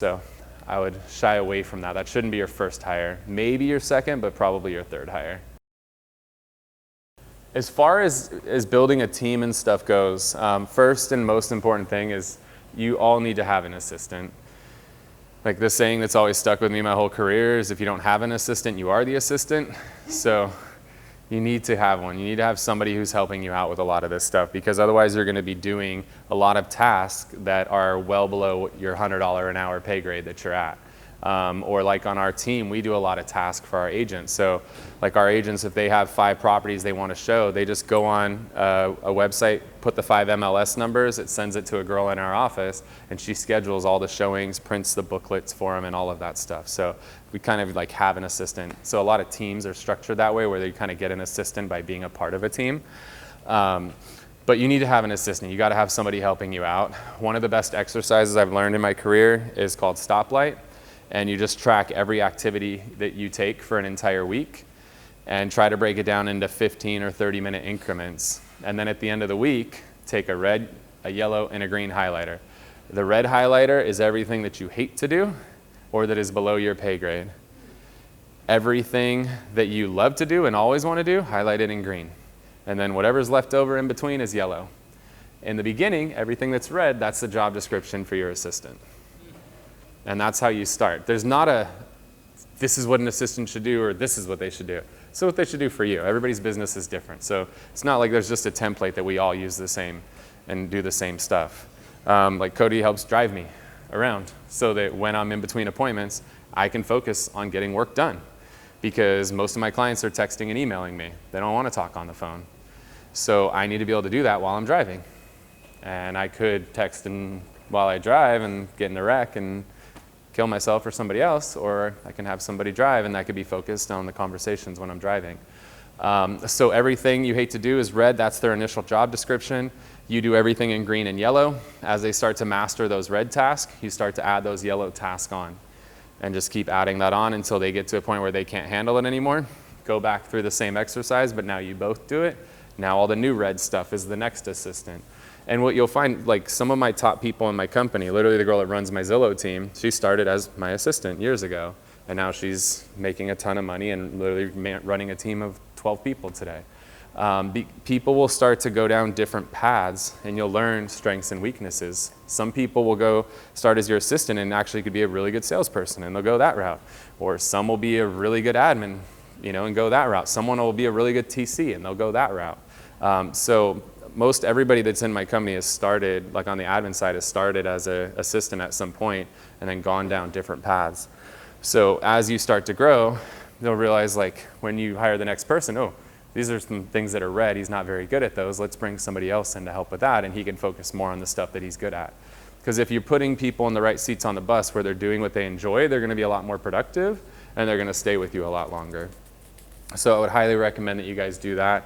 So I would shy away from that. That shouldn't be your first hire. Maybe your second, but probably your third hire. As far as building a team and stuff goes, first and most important thing is you all need to have an assistant. Like the saying that's always stuck with me my whole career is if you don't have an assistant, you are the assistant. So you need to have one. You need to have somebody who's helping you out with a lot of this stuff, because otherwise you're going to be doing a lot of tasks that are well below your $100 an hour pay grade that you're at. Or like on our team, we do a lot of tasks for our agents. So like our agents, if they have 5 properties they want to show, they just go on a website, put the 5 MLS numbers, it sends it to a girl in our office, and she schedules all the showings, prints the booklets for them and all of that stuff. So we kind of like have an assistant. So a lot of teams are structured that way, where they kind of get an assistant by being a part of a team. But you need to have an assistant. You got to have somebody helping you out. One of the best exercises I've learned in my career is called stoplight. And you just track every activity that you take for an entire week and try to break it down into 15 or 30-minute increments. And then at the end of the week, take a red, a yellow, and a green highlighter. The red highlighter is everything that you hate to do or that is below your pay grade. Everything that you love to do and always want to do, highlight it in green. And then whatever's left over in between is yellow. In the beginning, everything that's red, that's the job description for your assistant. And that's how you start. There's not a, this is what an assistant should do, or this is what they should do. So what they should do for you. Everybody's business is different. So it's not like there's just a template that we all use the same and do the same stuff. Like Cody helps drive me around so that when I'm in between appointments, I can focus on getting work done, because most of my clients are texting and emailing me. They don't want to talk on the phone. So I need to be able to do that while I'm driving. And I could text while I drive and get in a wreck and kill myself or somebody else, or I can have somebody drive and that could be focused on the conversations when I'm driving. So everything you hate to do is red. That's their initial job description. You do everything in green and yellow. As they start to master those red tasks, you start to add those yellow tasks on and just keep adding that on until they get to a point where they can't handle it anymore. Go back through the same exercise, but now you both do it. Now all the new red stuff is the next assistant. And what you'll find, like some of my top people in my company, literally the girl that runs my Zillow team, she started as my assistant years ago. And now she's making a ton of money and literally running a team of 12 people today. People will start to go down different paths and you'll learn strengths and weaknesses. Some people will go start as your assistant and actually could be a really good salesperson and they'll go that route. Or some will be a really good admin, and go that route. Someone will be a really good TC and they'll go that route. So most everybody that's in my company has started, like on the admin side, has started as an assistant at some point and then gone down different paths. So as you start to grow, you'll realize like when you hire the next person, oh, these are some things that are red, he's not very good at those, let's bring somebody else in to help with that and he can focus more on the stuff that he's good at. Because if you're putting people in the right seats on the bus where they're doing what they enjoy, they're going to be a lot more productive and they're going to stay with you a lot longer. So I would highly recommend that you guys do that.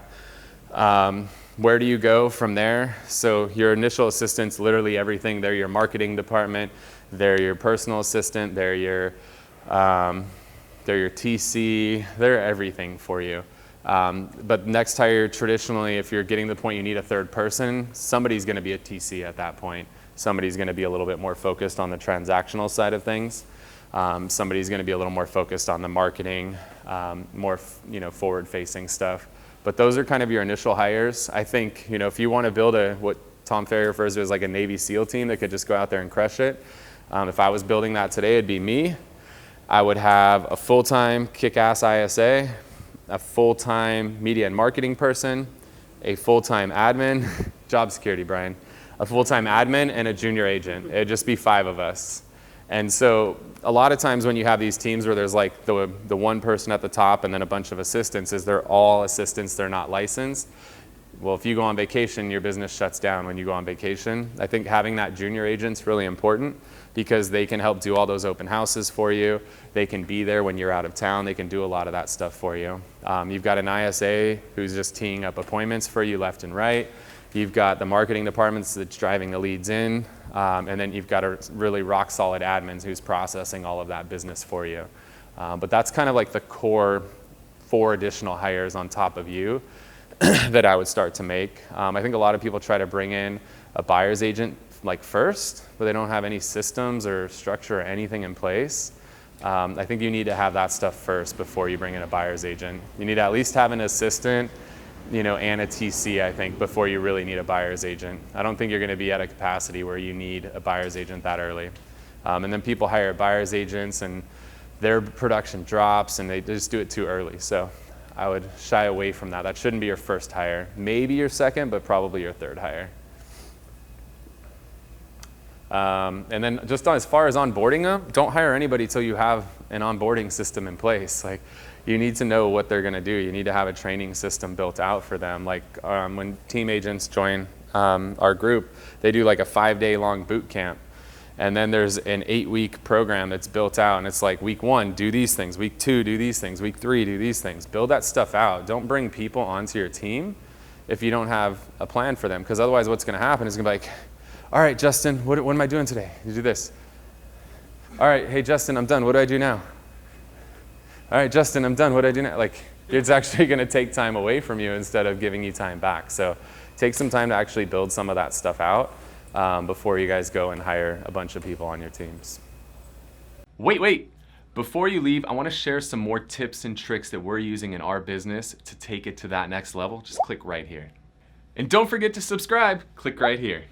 Where do you go from there? So your initial assistant's literally everything. They're your marketing department, they're your personal assistant, they're your TC, they're everything for you. But next hire, traditionally, if you're getting to the point you need a third person, somebody's going to be a TC at that point. Somebody's going to be a little bit more focused on the transactional side of things. Somebody's going to be a little more focused on the marketing, more forward-facing stuff. But those are kind of your initial hires. I think, if you want to build what Tom Ferry refers to as like a Navy SEAL team that could just go out there and crush it. If I was building that today, it'd be me. I would have a full-time kick-ass ISA, a full-time media and marketing person, a full-time admin, job security, Brian, a full-time admin, and a junior agent. It'd just be 5 of us. And so a lot of times when you have these teams where there's like the one person at the top and then a bunch of assistants, they're all assistants, they're not licensed. Well, if you go on vacation, your business shuts down when you go on vacation. I think having that junior agent's really important because they can help do all those open houses for you. They can be there when you're out of town. They can do a lot of that stuff for you. You've got an ISA who's just teeing up appointments for you left and right. You've got the marketing departments that's driving the leads in. And then you've got a really rock solid admin who's processing all of that business for you. But that's kind of like the core 4 additional hires on top of you that I would start to make. I think a lot of people try to bring in a buyer's agent like first, but they don't have any systems or structure or anything in place, I think you need to have that stuff first before you bring in a buyer's agent. You need to at least have an assistant, you know, and a TC, I think, before you really need a buyer's agent. I don't think you're going to be at a capacity where you need a buyer's agent that early. And then people hire buyer's agents and their production drops and they just do it too early. So I would shy away from that. That shouldn't be your first hire. Maybe your second, but probably your third hire. And then just as far as onboarding them, don't hire anybody till you have an onboarding system in place. Like, you need to know what they're going to do. You need to have a training system built out for them. Like when team agents join our group, they do like a 5-day long boot camp. And then there's an 8-week program that's built out, and it's like week 1, do these things. Week 2, do these things. Week 3, do these things. Build that stuff out. Don't bring people onto your team if you don't have a plan for them, because otherwise what's going to happen is going to be like, all right, Justin, what am I doing today? You do this. All right, hey, Justin, I'm done. What do I do now? All right, Justin, I'm done. What do I do now? Like, it's actually going to take time away from you instead of giving you time back. So take some time to actually build some of that stuff out before you guys go and hire a bunch of people on your teams. Wait. Before you leave, I want to share some more tips and tricks that we're using in our business to take it to that next level. Just click right here. And don't forget to subscribe. Click right here.